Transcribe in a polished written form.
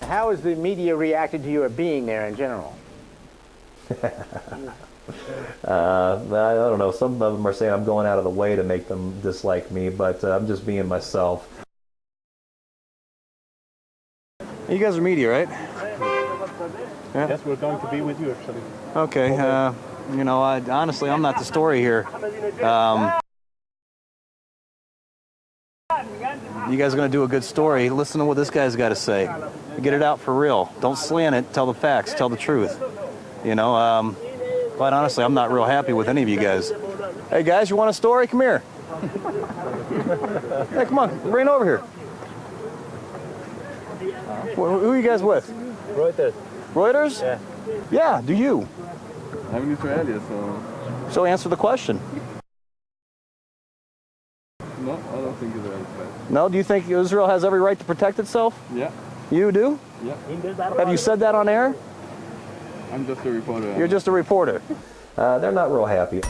How has the media reacted to your being there in general? I don't know. Some of them are saying I'm going out of the way to make them dislike me, but I'm just being myself. You guys are media, right? Yeah? Yes, we're going to be with you actually. Okay. You know, honestly, I'm not the story here. You guys are going to do a good story. Listen to what this guy's got to say. Get it out for real. Don't slant it. Tell the facts. Tell the truth. You know, quite honestly, I'm not real happy with any of you guys. Hey, guys, you want a story? Come here. Hey, come on. Bring it over here. Who are you guys with? Reuters. Reuters? Yeah. Yeah, do you? I'm Israeli, so... So answer the question. No, I don't think Israel is bad. No? Do you think Israel has every right to protect itself? Yeah. You do? Yeah. Have you said that on air? I'm just a reporter. You're just a reporter. They're not real happy.